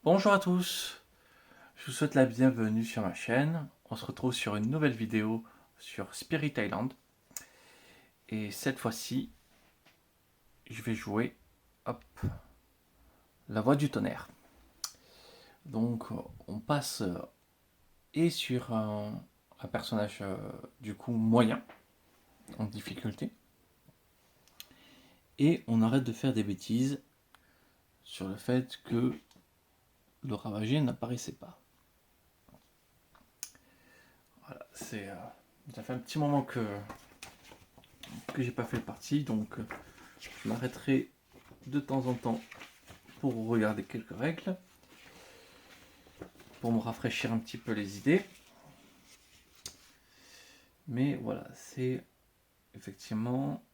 Bonjour à tous, je vous souhaite la bienvenue sur ma chaîne. On se retrouve sur une nouvelle vidéo sur Spirit Island. Et cette fois-ci, je vais jouer la voix du tonnerre. Donc on passe et sur un personnage du coup moyen en difficulté. Et on arrête de faire des bêtises sur le fait que le ravagé n'apparaissait pas. Voilà, ça fait un petit moment que j'ai pas fait le parti, donc je m'arrêterai de temps en temps pour regarder quelques règles, pour me rafraîchir un petit peu les idées. Mais voilà, c'est effectivement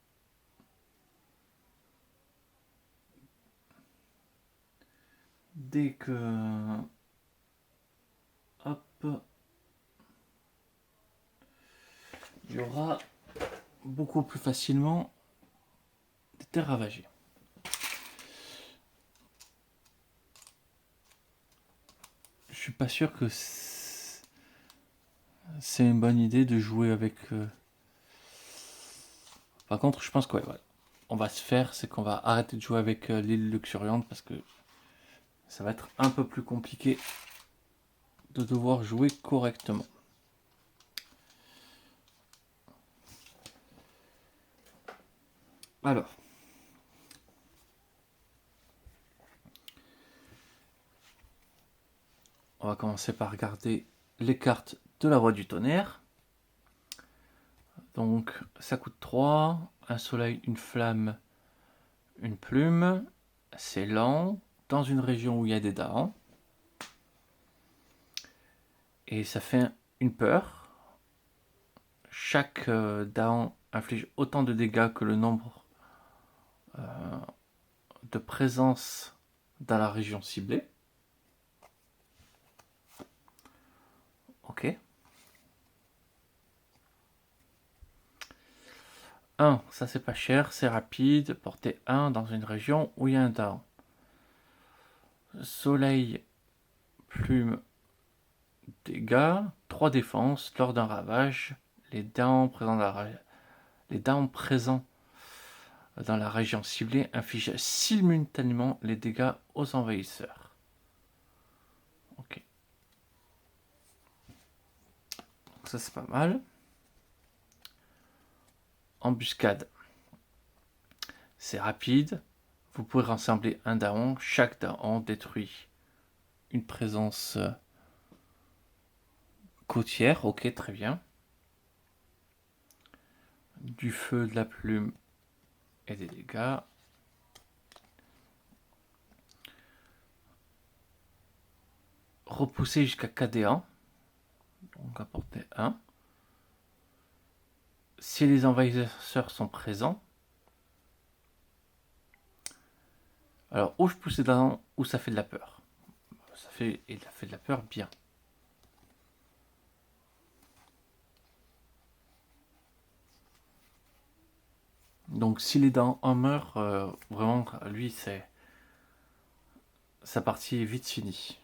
dès que il y aura beaucoup plus facilement des terres ravagées. Je suis pas sûr que c'est une bonne idée de jouer avec. Par contre, je pense que ouais, on va se faire, c'est qu'on va arrêter de jouer avec l'île luxuriante parce que ça va être un peu plus compliqué de devoir jouer correctement. Alors, on va commencer par regarder les cartes de la voix du tonnerre. Donc ça coûte 3, un soleil, une flamme, une plume, c'est lent, dans une région où il y a des Daons. Et ça fait une peur. Chaque Daon inflige autant de dégâts que le nombre de présence dans la région ciblée. Ok. 1, ça c'est pas cher, c'est rapide, portée 1 dans une région où il y a un Daon. Soleil, plume, dégâts, 3 défenses, lors d'un ravage, les Daons présents dans la région ciblée infligent simultanément les dégâts aux envahisseurs. Ok. Donc ça c'est pas mal. Embuscade. C'est rapide. Vous pouvez rassembler un Daon. Chaque Daon détruit une présence côtière. Ok, très bien. Du feu, de la plume et des dégâts. Repousser jusqu'à 4 Daons. Donc apporter 1. Si les envahisseurs sont présents, alors ou je pousse les Daons ou ça fait de la peur. Ça fait de la peur bien. Donc si les Daons en meurent, vraiment lui c'est sa partie est vite finie.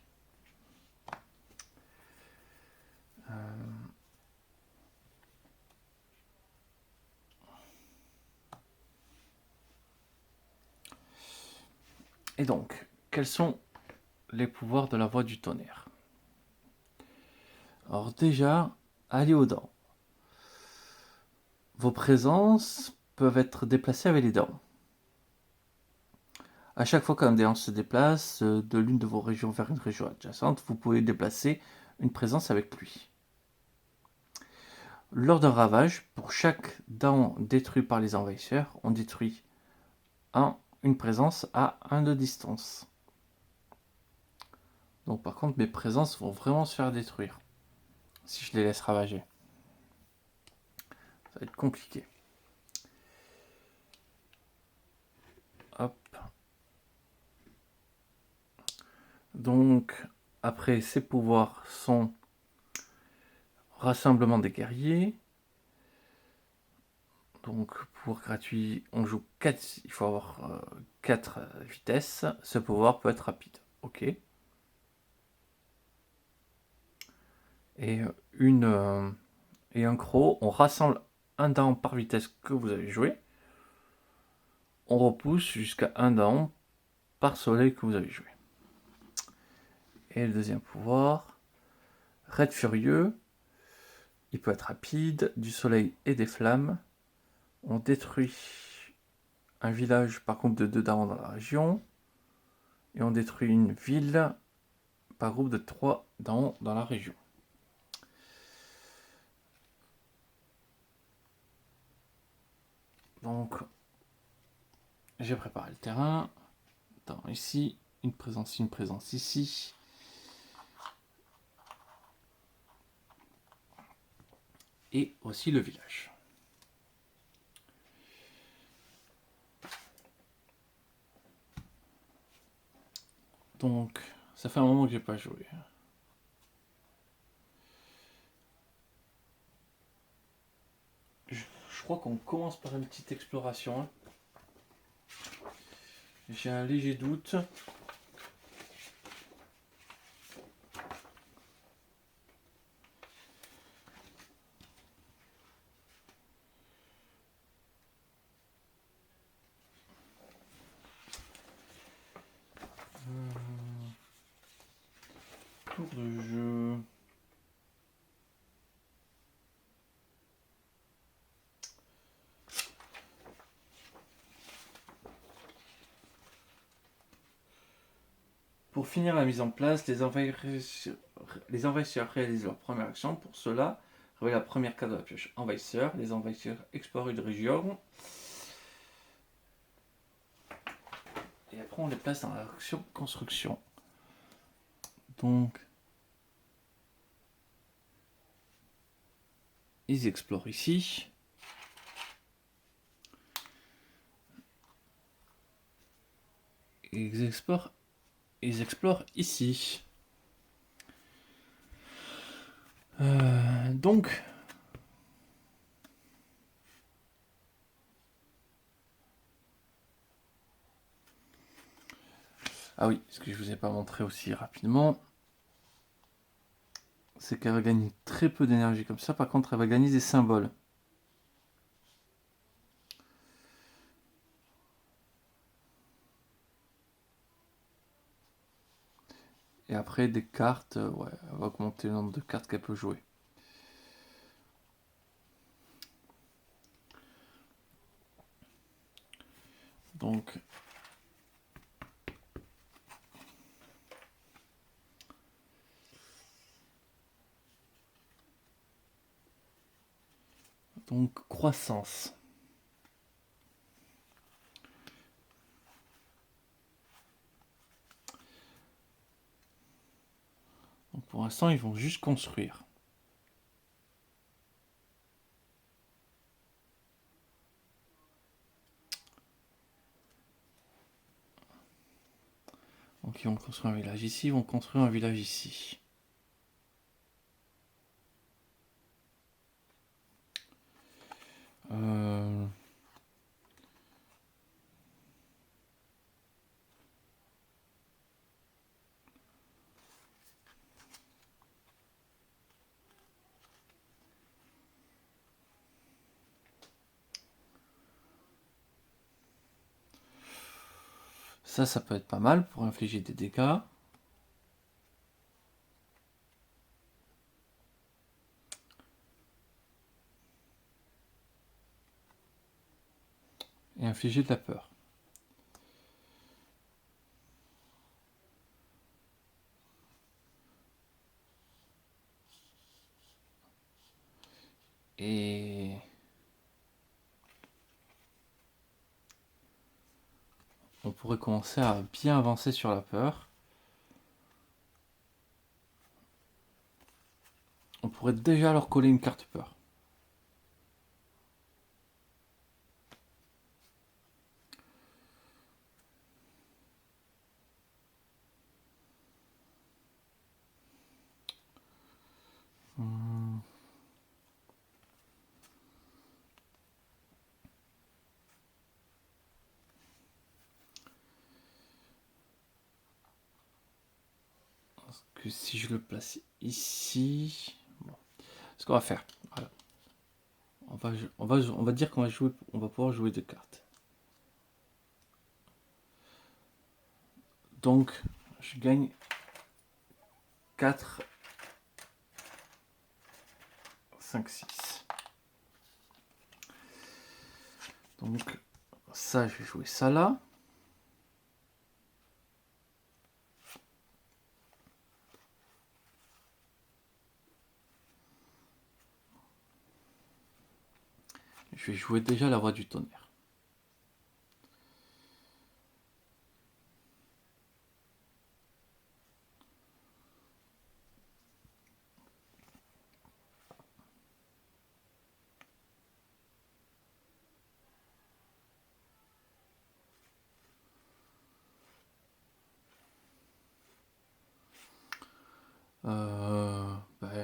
Et donc, quels sont les pouvoirs de la voix du tonnerre? Alors déjà, allez aux dents. Vos présences peuvent être déplacées avec les dents. À chaque fois qu'un déant se déplace de l'une de vos régions vers une région adjacente, vous pouvez déplacer une présence avec lui. Lors d'un ravage, pour chaque dent détruit par les envahisseurs, on détruit une présence à 1 de distance. Donc par contre, mes présences vont vraiment se faire détruire si je les laisse ravager. Ça va être compliqué. Hop. Donc, après, ses pouvoirs sont Rassemblement des guerriers. Donc pour gratuit, on joue 4, il faut avoir 4 vitesses. Ce pouvoir peut être rapide. Ok. Et et un croc, on rassemble un down par vitesse que vous avez joué. On repousse jusqu'à un down par soleil que vous avez joué. Et le deuxième pouvoir, Raid Furieux. Il peut être rapide, du soleil et des flammes. On détruit un village par groupe de 2 downs dans la région. Et on détruit une ville par groupe de 3 downs dans la région. Donc, j'ai préparé le terrain. Attends, ici, une présence ici. Et aussi le village. Donc, ça fait un moment que j'ai pas joué. Je crois qu'on commence par une petite exploration. J'ai un léger doute. Tour de jeu. Pour finir la mise en place, les envahisseurs réalisent leur première action. Pour cela, révèlez la première carte de la pioche envahisseur. Les envahisseurs explorent une région. Et après, on les place dans l'action construction. Donc, ils explorent ici. Et ils explorent ici. Donc, ah oui, ce que je vous ai pas montré aussi rapidement, c'est qu'elle va gagner très peu d'énergie comme ça. Par contre, elle va gagner des symboles. Et après, des cartes, ouais, elle va augmenter le nombre de cartes qu'elle peut jouer. Donc, croissance. Donc, pour l'instant, ils vont juste construire. Donc, ils vont construire un village ici, ils vont construire un village ici. Ça peut être pas mal pour infliger des dégâts. Et infliger de la peur. Et on pourrait commencer à bien avancer sur la peur. On pourrait déjà leur coller une carte peur. que si je le place ici, bon, ce qu'on va faire, voilà. On va dire qu'on va jouer, on va pouvoir jouer 2 cartes. Donc, je gagne 4, 5, 6. Donc, ça, je vais jouer ça là. Je vais jouer déjà la Roi du Tonnerre.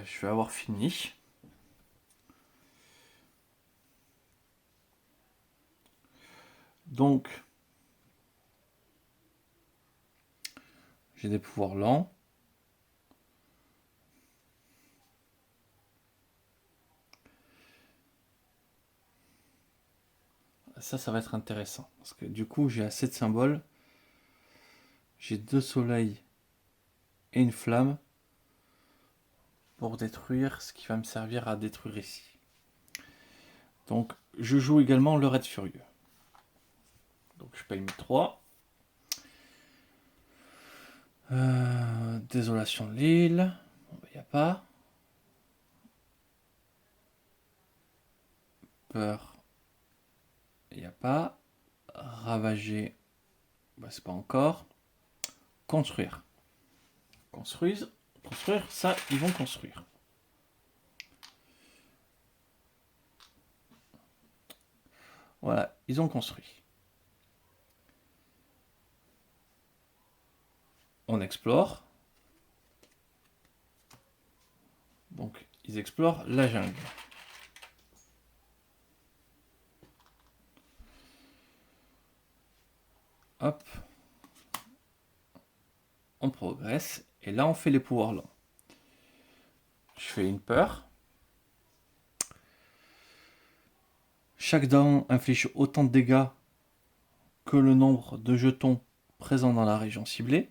Je vais avoir fini. Donc, j'ai des pouvoirs lents. Ça va être intéressant. Parce que du coup, j'ai assez de symboles. J'ai 2 soleils et une flamme pour détruire ce qui va me servir à détruire ici. Donc, je joue également le raid furieux. Donc, je paye mes 3. Désolation de l'île. Il n'y a pas. Peur. Il n'y a pas. Ravager. C'est pas encore. Construire. Construire, ça, ils vont construire. Voilà, ils ont construit. On explore. Donc, ils explorent la jungle. Hop. On progresse. Et là, on fait les pouvoirs lents. Je fais une peur. Chaque dent inflige autant de dégâts que le nombre de jetons présents dans la région ciblée.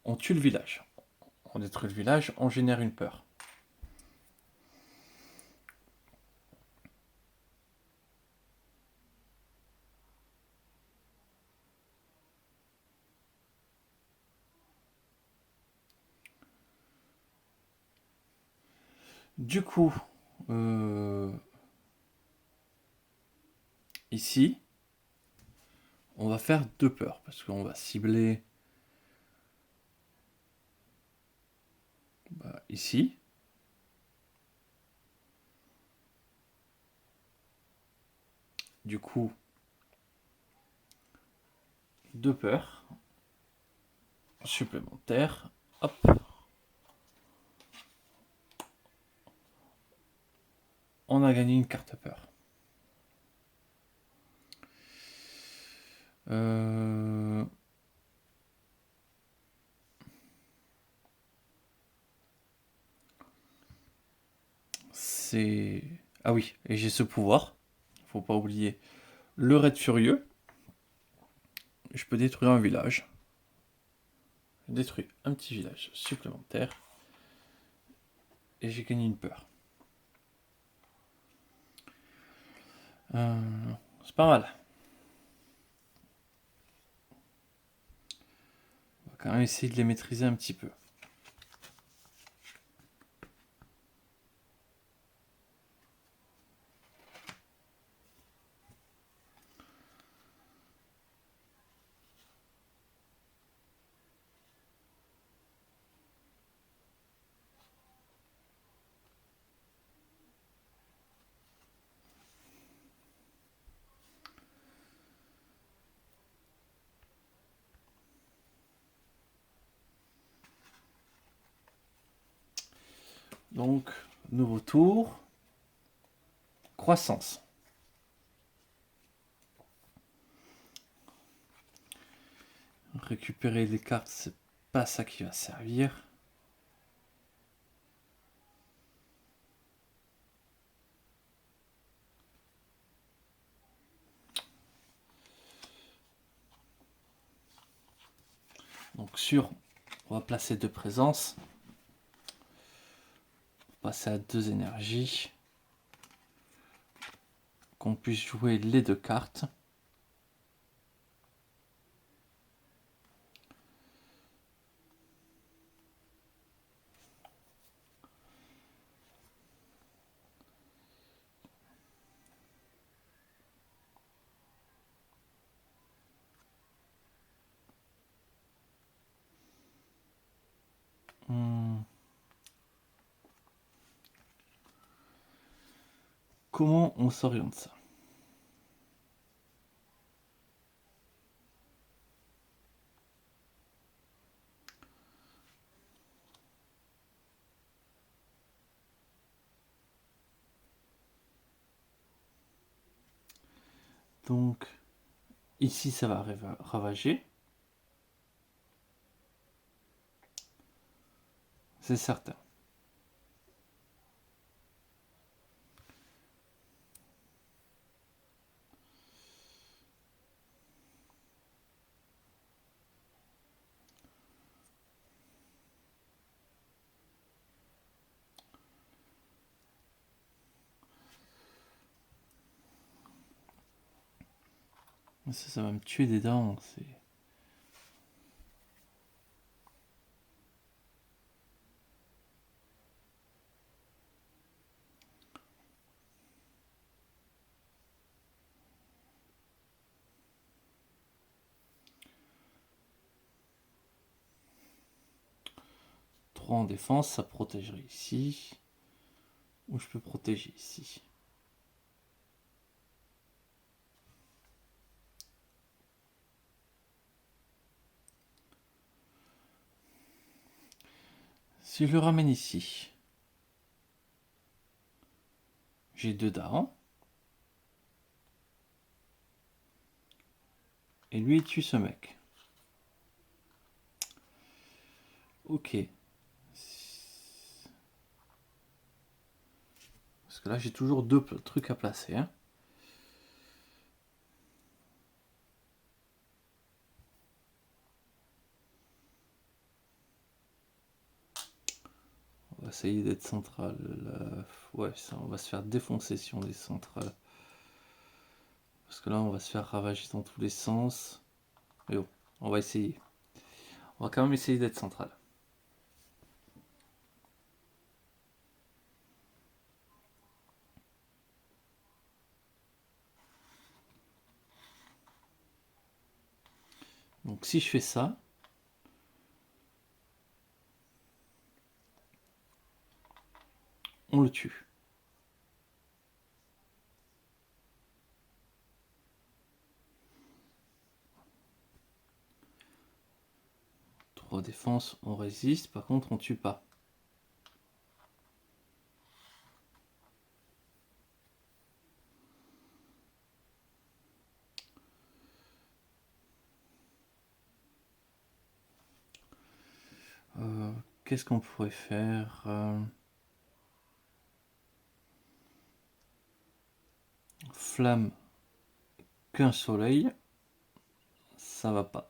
On tue le village. On détruit le village, on génère une peur. Du coup, ici, on va faire 2 peurs, parce qu'on va cibler ici. Du coup, 2 peurs supplémentaires. Hop. On a gagné une carte peur. C'est... Ah oui, et j'ai ce pouvoir. Faut pas oublier le raid furieux. Je peux détruire un village. Je détruis un petit village supplémentaire. Et j'ai gagné une peur. C'est pas mal. On va quand même essayer de les maîtriser un petit peu. Donc, nouveau tour. Croissance. Récupérer les cartes, c'est pas ça qui va servir. Donc on va placer 2 présences. Passer à 2 énergies. Qu'on puisse jouer les 2 cartes. Comment on s'oriente ça? Donc, ici, ça va ravager. C'est certain. Ça va me tuer des dents. C'est... En défense, ça protégerait ici. Ou je peux protéger ici. Si je le ramène ici, j'ai 2 darons. Et lui, il tue ce mec. Ok. Parce que là, j'ai toujours 2 trucs à placer. Hein. On va essayer d'être central. Là. Ouais, ça, on va se faire défoncer si on est central. Parce que là, on va se faire ravager dans tous les sens. Mais bon, on va essayer. On va quand même essayer d'être central. Donc si je fais ça, on le tue. Défense, on résiste, par contre on tue pas. Qu'est-ce qu'on pourrait faire Flamme qu'un soleil, ça va pas.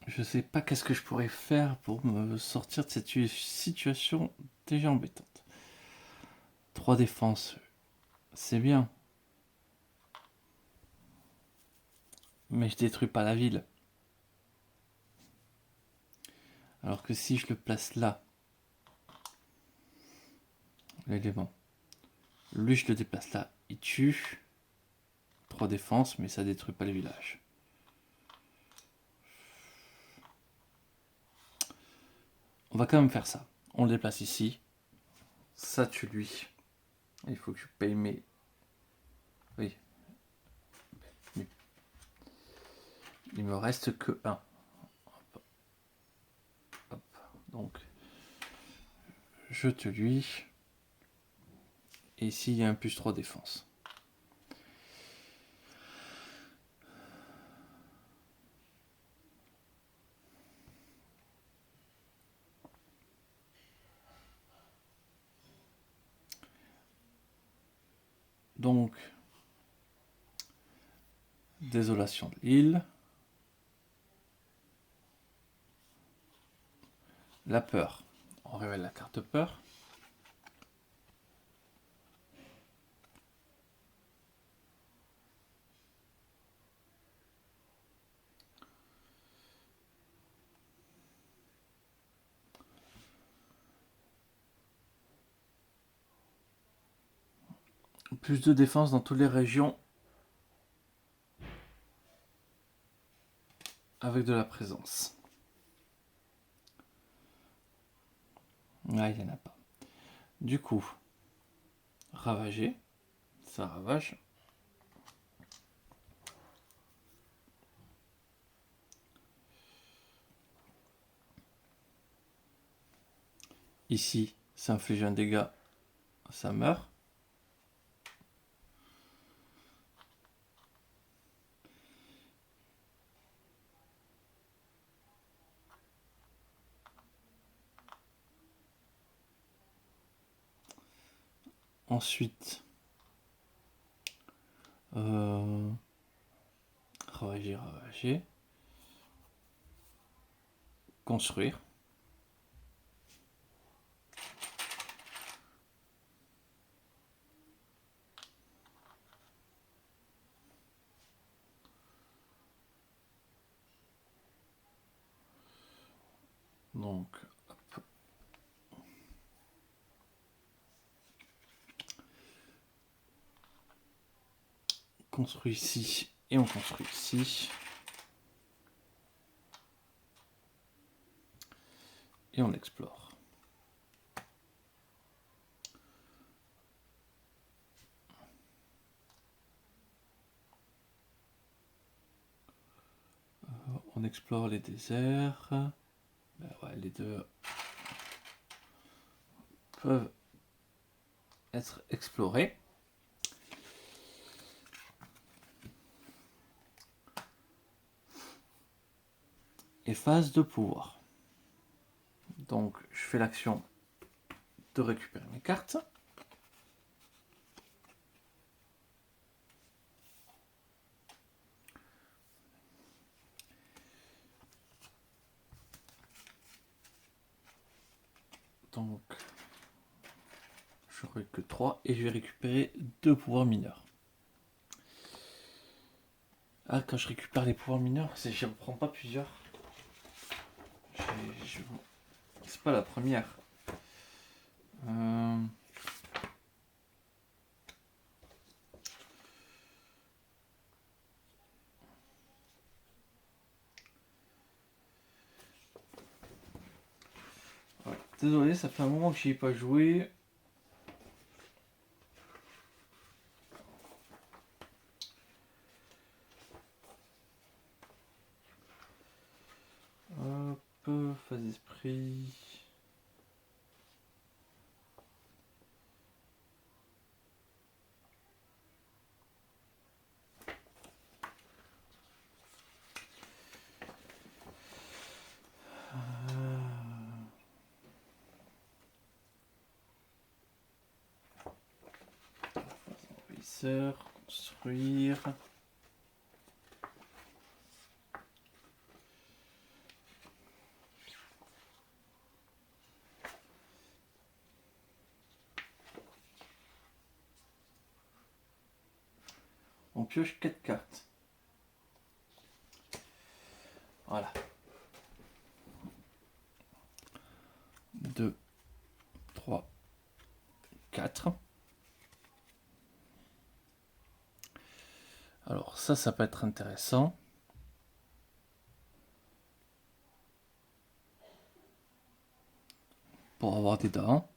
Je sais pas qu'est-ce que je pourrais faire pour me sortir de cette situation déjà embêtante. 3 défenses, c'est bien. Mais je détruis pas la ville. Alors que si je le place là, l'élément, lui je le déplace là, il tue. 3 défenses, mais ça détruit pas le village. On va quand même faire ça. On le déplace ici. Ça tue lui. Il faut que je paye mes... Oui. Il me reste que 1. Hop. Hop. Donc, je te lui. Et ici, il y a un plus 3 défense. Donc, désolation de l'île. La peur. On révèle la carte peur. Plus de défense dans toutes les régions avec de la présence. Ah, il n'y en a pas. Du coup, ravager. Ça ravage. Ici, ça inflige un dégât. Ça meurt. Ensuite, ravager, ravager. Construire. Donc, hop. Construit ici et on construit ici. Et on explore. On explore les déserts. Ben ouais, les deux peuvent être explorés. Et phase de pouvoir. Donc je fais l'action de récupérer mes cartes. Donc je n'aurai que 3 et je vais récupérer 2 pouvoirs mineurs. Ah, quand je récupère les pouvoirs mineurs, je ne prends pas plusieurs. C'est pas la première. Ouais, désolé, ça fait un moment que j'y ai pas joué. Hop, phase d'esprit. Construire. On pioche 4 cartes. Voilà. 2, 3, 4. Alors ça peut être intéressant. pour avoir des dents.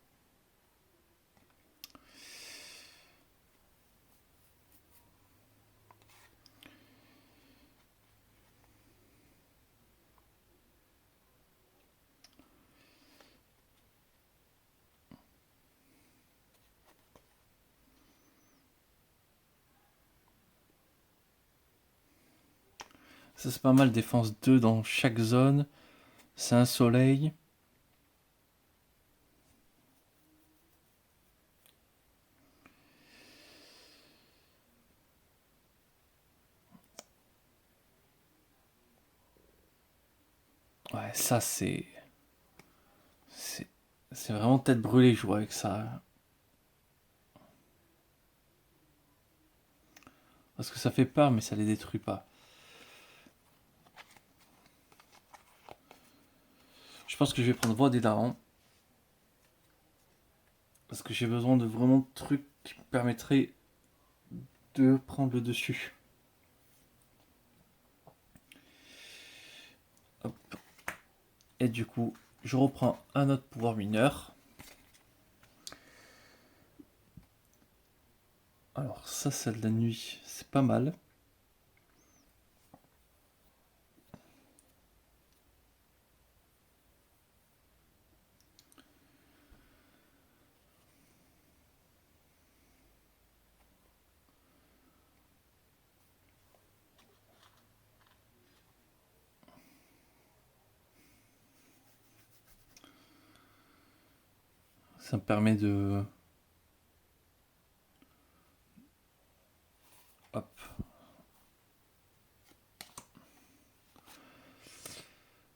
Ça c'est pas mal, défense 2 dans chaque zone. C'est un soleil. Ouais, ça c'est... C'est vraiment tête brûlée jouer avec ça. Parce que ça fait peur, mais ça les détruit pas. Je pense que je vais prendre Voix des Darons. Parce que j'ai besoin de vraiment de trucs qui me permettraient de prendre le dessus. Hop. Et du coup, je reprends un autre pouvoir mineur. Alors ça, celle de la nuit, c'est pas mal. Ça me permet de... Hop.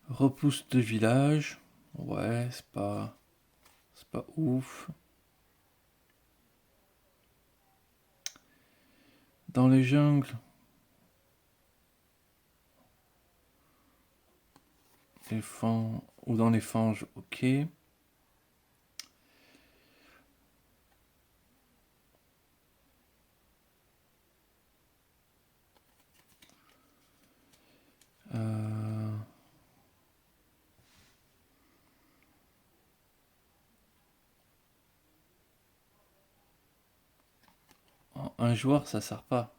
Repousse de village. Ouais, c'est pas ouf. Dans les jungles, les fangs, ou dans les fanges, ok. Euh... Un joueur, ça sert pas.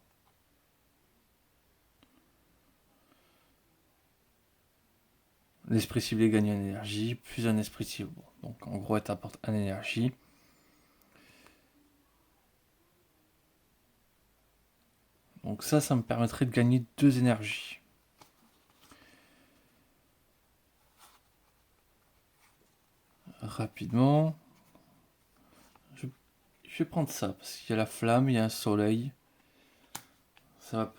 L'esprit ciblé gagne en énergie, plus un esprit ciblé. Bon, donc en gros, elle t'apporte un énergie. Donc ça me permettrait de gagner 2 énergies. Rapidement. Je vais prendre ça, parce qu'il y a la flamme, il y a un soleil. Ça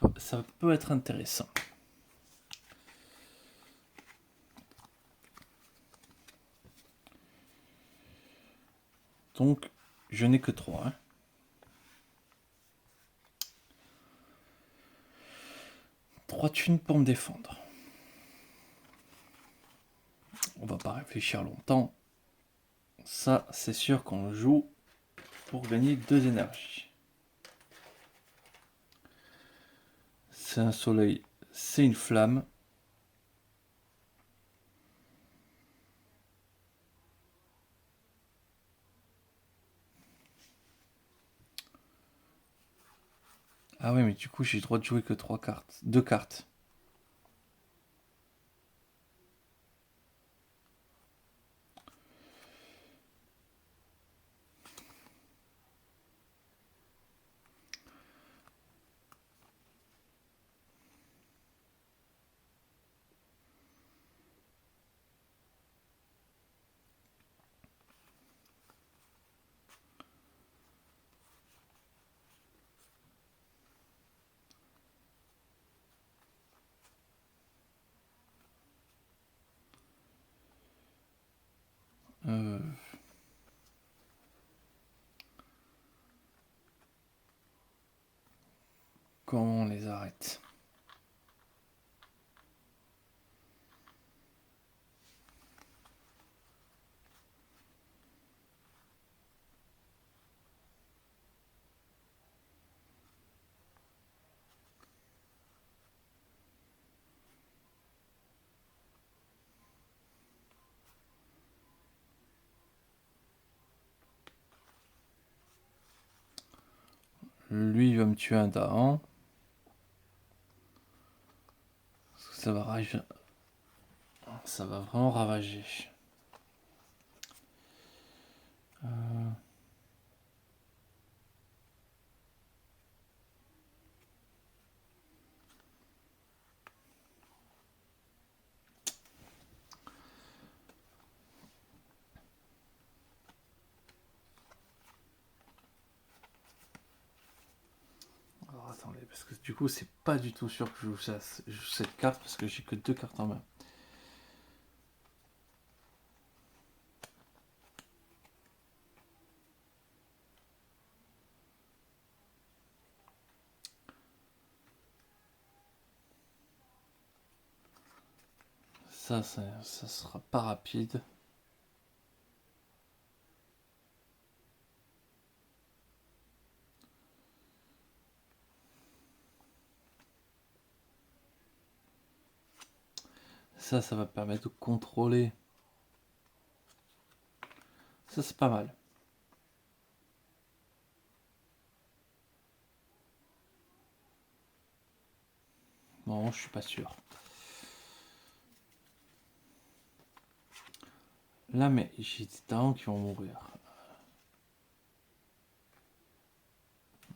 peut être intéressant. Donc, je n'ai que 3. Hein. 3 thunes pour me défendre. On va pas réfléchir longtemps. Ça, c'est sûr qu'on joue pour gagner 2 énergies. C'est un soleil, c'est une flamme. Ah ouais, mais du coup, j'ai le droit de jouer que 3 cartes. 2 cartes. Euh... Comment on les arrête? Lui, il va me tuer un dahan. Ça va ravager. Ça va vraiment ravager. Alors attendez, parce que du coup, c'est pas du tout sûr que je joue cette carte parce que j'ai que 2 cartes en main. Ça sera pas rapide. Ça va permettre de contrôler. Ça, c'est pas mal. Non, je suis pas sûr. Là, mais j'ai des talents qui vont mourir.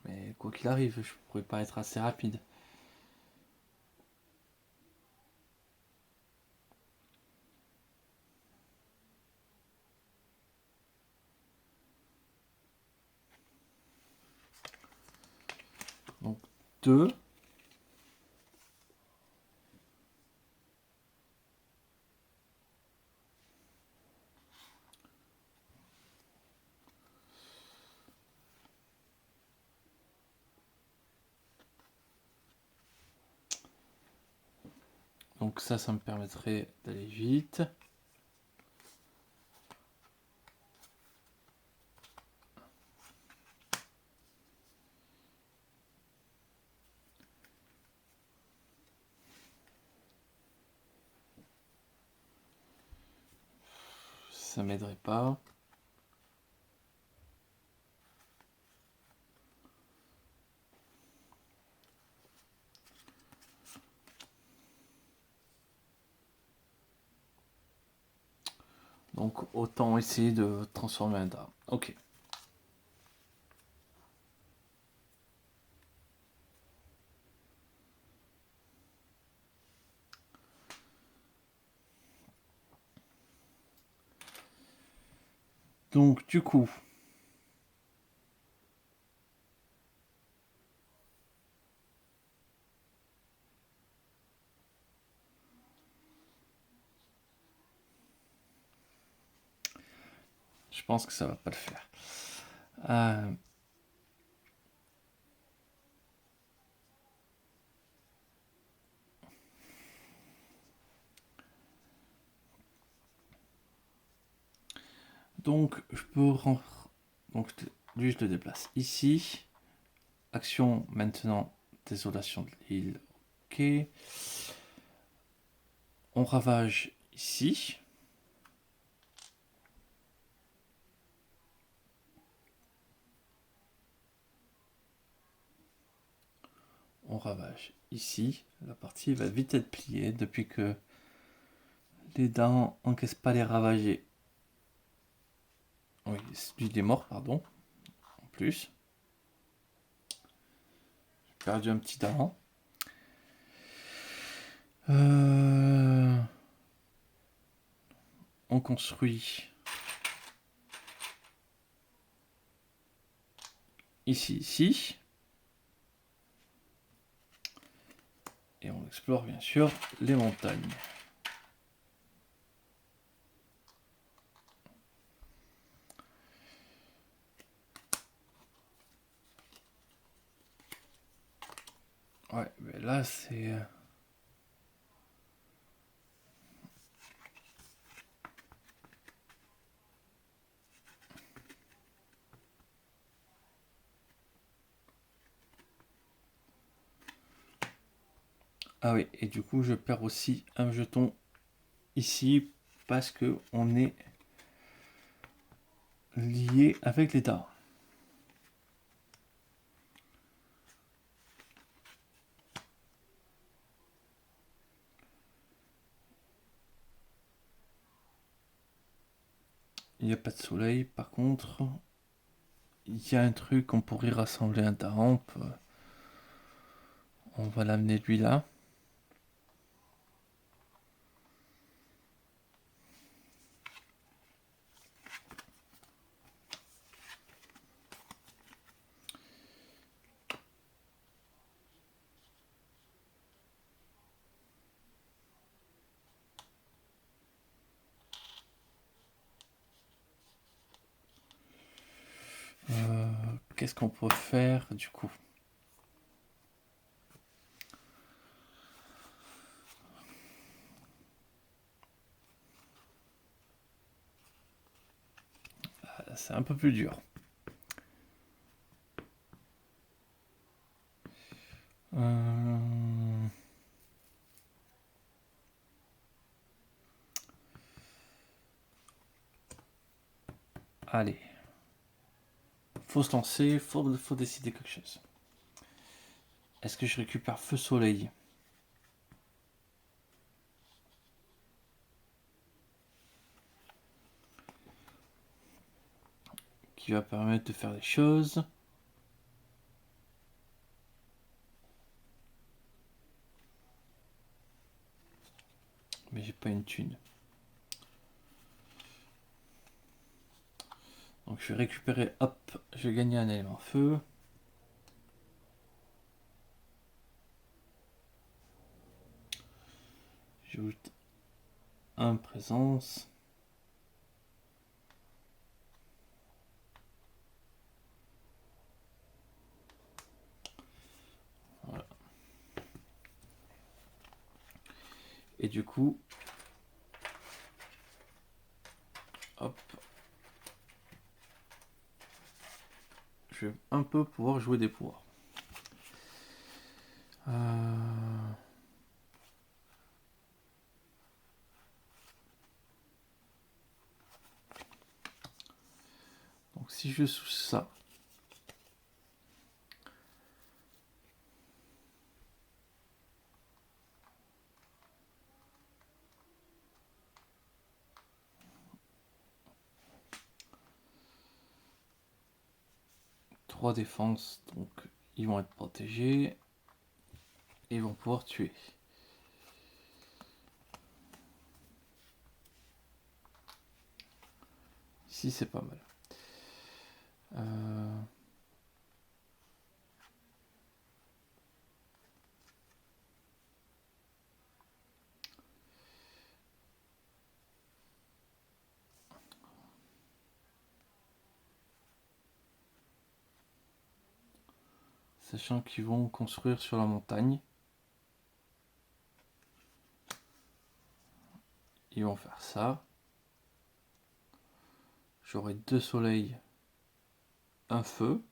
Mais quoi qu'il arrive, je pourrais pas être assez rapide. Donc 2. Donc ça me permettrait d'aller vite. Ça m'aiderait pas. Donc autant essayer de transformer un dard. Ok. Donc du coup, je pense que ça va pas le faire. Donc je peux donc lui je le déplace ici. Action maintenant, désolation de l'île. Ok. On ravage ici. On ravage ici. La partie va vite être pliée depuis que les dents encaissent pas les ravagés. Oui, celui des morts, pardon. En plus. J'ai perdu un petit dent. On construit ici. Et on explore bien sûr les montagnes. Ouais, mais là c'est... Ah oui, et du coup je perds aussi un jeton ici parce que on est lié avec les dards. Il n'y a pas de soleil. Par contre, il y a un truc, on pourrait rassembler un ta rampe. On va l'amener lui là. Qu'est-ce qu'on peut faire du coup? C'est un peu plus dur. Allez. Faut se lancer, faut décider quelque chose. Est-ce que je récupère feu soleil? Qui va permettre de faire des choses. Mais j'ai pas une thune. Donc je vais récupérer, hop, je vais gagner un élément feu. J'ajoute un présence. Voilà. Et du coup, hop, je vais un peu pouvoir jouer des pouvoirs. Donc si je sous ça, trois défenses, donc ils vont être protégés et ils vont pouvoir tuer. Ici c'est pas mal. Sachant qu'ils vont construire sur la montagne. Ils vont faire ça. J'aurai deux soleils, un feu.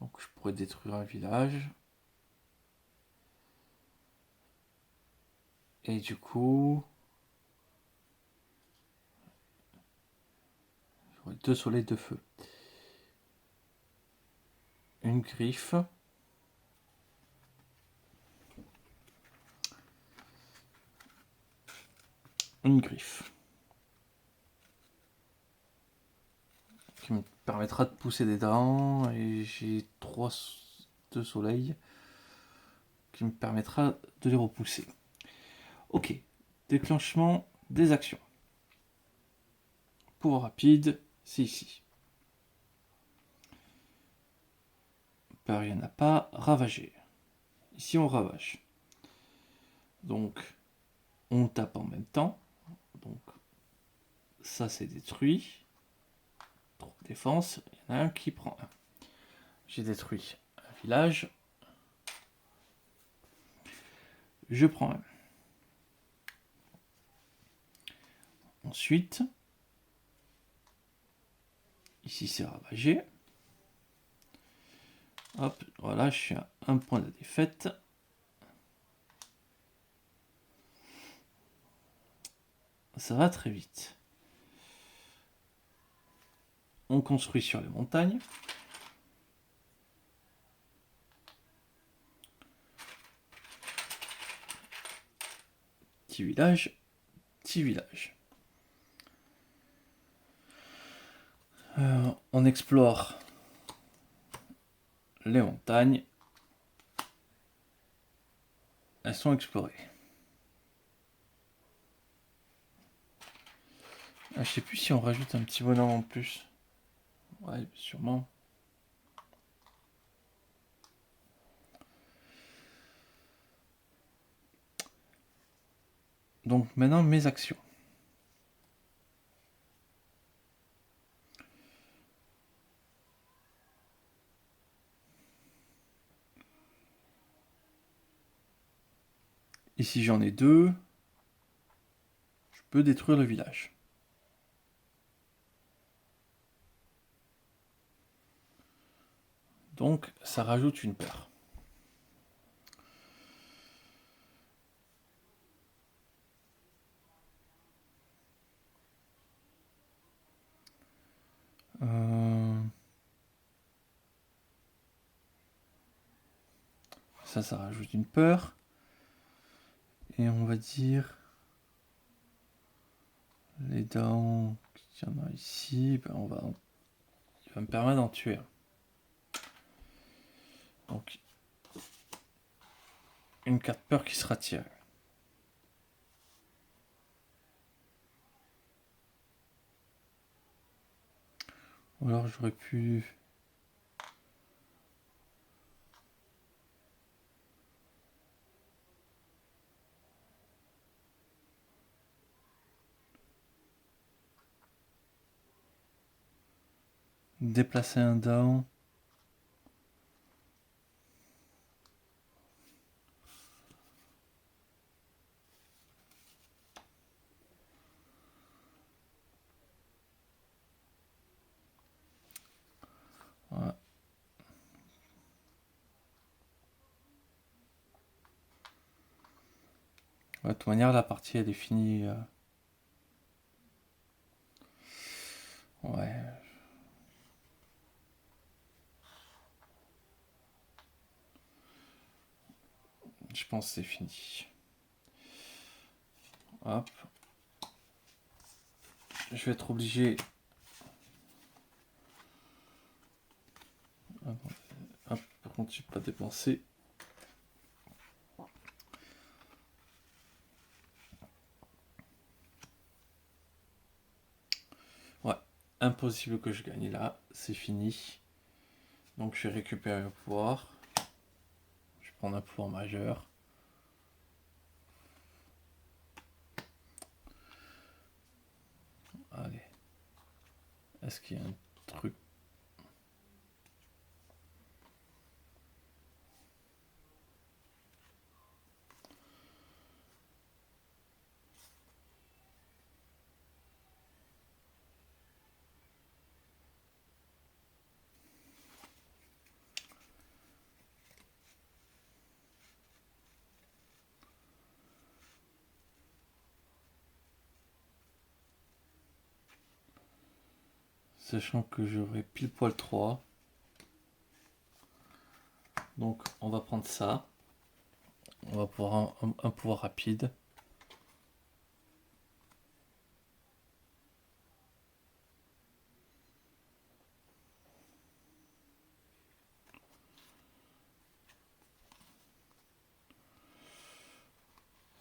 Donc je pourrais détruire un village. Et du coup, j'aurai deux soleils de feu. Une griffe. Une griffe. Qui me permettra de pousser des dents. Et j'ai deux soleils. Qui me permettra de les repousser. Ok. Déclenchement des actions. Pouvoir rapide, c'est ici. Par il n'y en a pas. Ravager. Ici on ravage. Donc on tape en même temps. Donc ça c'est détruit. Trop de défense. Il y en a un qui prend un. J'ai détruit un village. Je prends un. Ensuite, ici c'est ravagé. Hop, voilà, je suis à un point de défaite. Ça va très vite. On construit sur les montagnes. Petit village, petit village. On explore les montagnes. Elles sont explorées. Je sais plus si on rajoute un petit bonhomme en plus. Ouais, sûrement. Donc maintenant mes actions. Ici j'en ai 2. Je peux détruire le village. Donc ça rajoute une peur. Ça rajoute une peur. Et on va dire les dents qu'il y en a ici, ben il va me permettre d'en tuer un. Donc une carte peur qui sera tirée. Ou alors j'aurais pu... déplacer un down. Voilà. De toute manière, la partie elle est finie. Ouais. Je pense que c'est fini. Hop. Je vais être obligé... Hop, par contre, je n'ai pas dépensé. Ouais, impossible que je gagne là, c'est fini. Donc je vais récupérer un pouvoir. Je vais prendre un pouvoir majeur. Allez. Est-ce qu'il y a un truc? Sachant que j'aurai pile poil 3. Donc on va prendre ça. On va pouvoir un pouvoir rapide.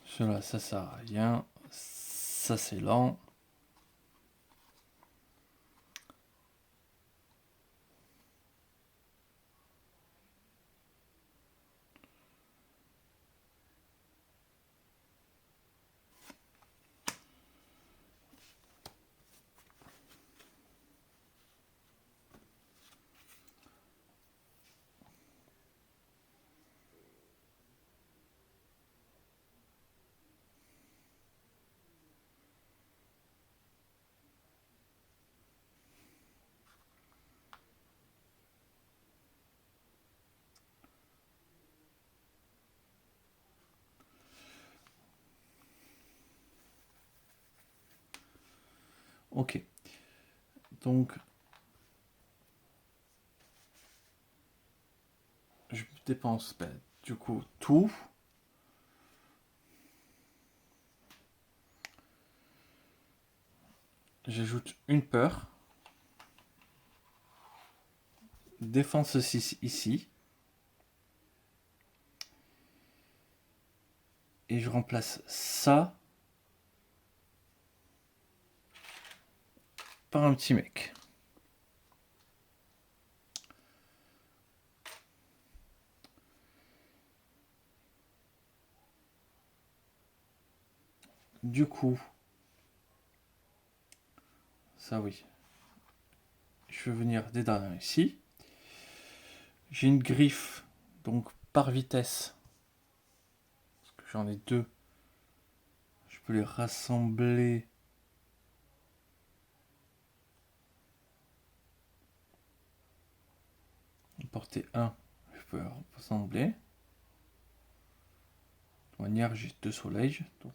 Cela, ça sert à rien. Ça c'est lent. Ok. Donc je dépense du coup tout. J'ajoute une peur. défense ici. Et je remplace ça par un petit mec. Du coup, ça oui. Je vais venir des derniers ici. J'ai une griffe, donc par vitesse. Parce que j'en ai deux. Je peux les rassembler. Porter un, je peux rassembler. De toute manière, j'ai deux soleils. Donc,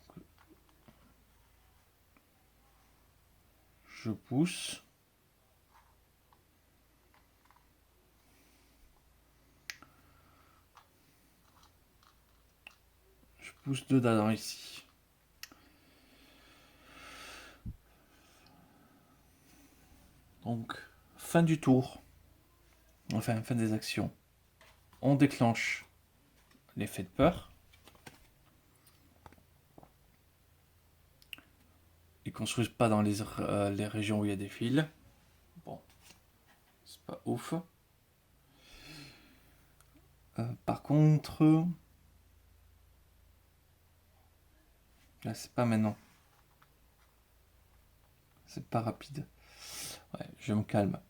je pousse. Je pousse deux d'Adam ici. Donc, fin du tour. Enfin, fin des actions. On déclenche l'effet de peur. Ils construisent pas dans les régions où il y a des fils. Bon, c'est pas ouf. Par contre, là c'est pas maintenant. C'est pas rapide. Ouais, je me calme.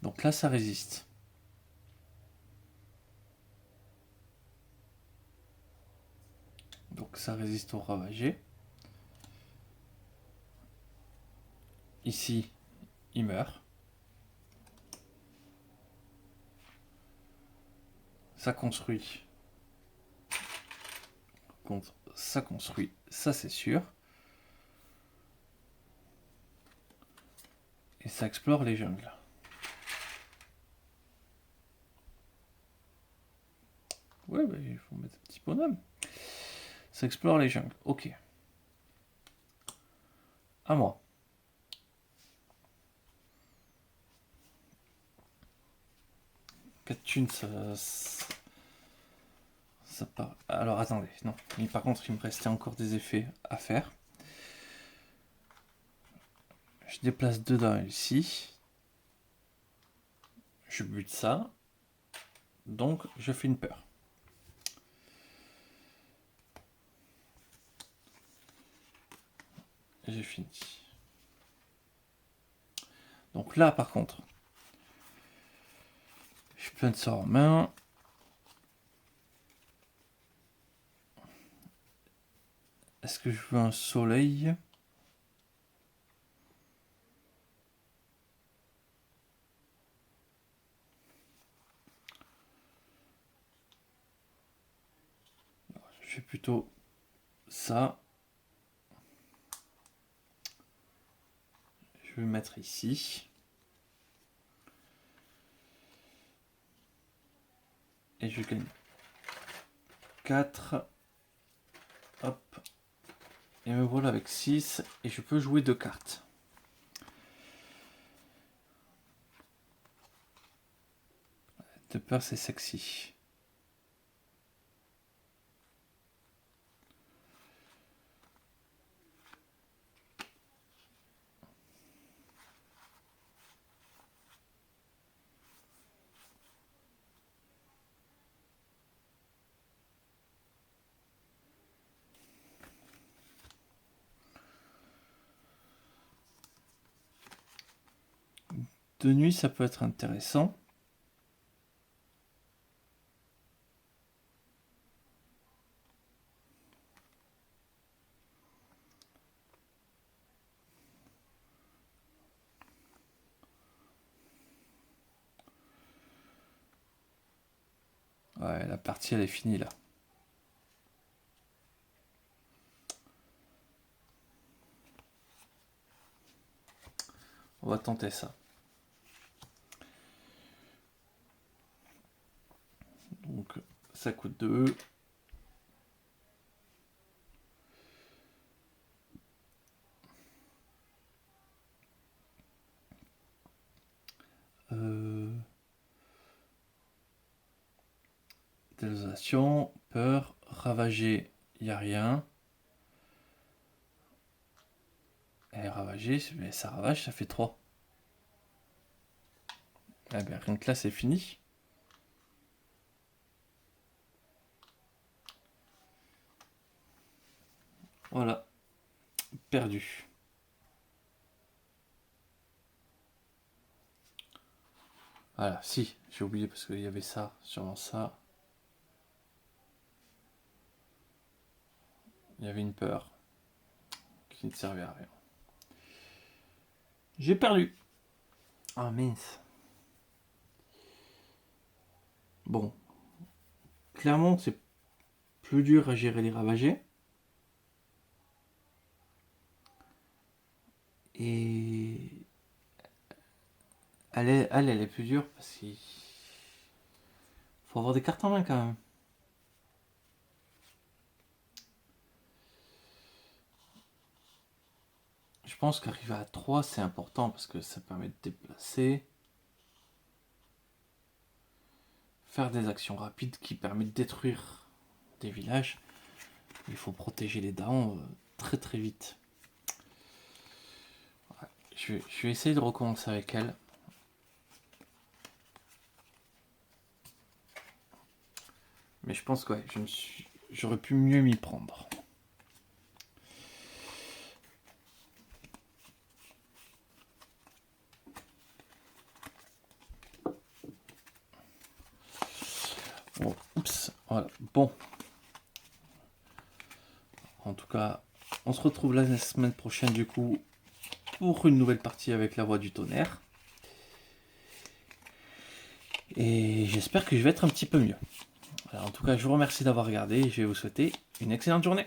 Donc là, ça résiste. Donc ça résiste au ravagé. Ici, il meurt. Ça construit. Contre ça construit. Ça, c'est sûr. Et ça explore les jungles. Ouais, bah, il faut mettre un petit bonhomme. Ça explore les jungles. Ok. À moi. 4 thunes, ça part. Alors attendez, non. Mais par contre, il me restait encore des effets à faire. Je déplace deux dans ici. Je bute ça. Donc, je fais une peur. Et j'ai fini. Donc là, par contre, je plante ça en main. Est-ce que je veux un soleil? Je fais plutôt ça. Je vais mettre ici. Et je gagne 4. Hop. Et me voilà avec 6. Et je peux jouer 2 cartes. De peur, c'est sexy. De nuit, ça peut être intéressant. Ouais, la partie elle est finie là. On va tenter ça. Donc ça coûte 2. Désolation, peur, ravager, il n'y a rien. Et ravager, mais ça ravage, ça fait 3. Ah ben rien que là c'est fini. Voilà, perdu. Voilà, si, j'ai oublié parce qu'il y avait ça, sûrement ça. Il y avait une peur qui ne servait à rien. J'ai perdu. Ah mince. Bon, clairement c'est plus dur à gérer les ravagés. Et elle est plus dure parce qu'il faut avoir des cartes en main quand même. Je pense qu'arriver à 3 c'est important parce que ça permet de déplacer. Faire des actions rapides qui permettent de détruire des villages. Il faut protéger les dents très très vite. Ouais. Je vais essayer de recommencer avec elle. Mais je pense que ouais, j'aurais pu mieux m'y prendre. Bon, oups, voilà. Bon. En tout cas, on se retrouve la semaine prochaine du coup pour une nouvelle partie avec la voix du tonnerre. Et j'espère que je vais être un petit peu mieux. Alors, en tout cas, je vous remercie d'avoir regardé et je vais vous souhaiter une excellente journée.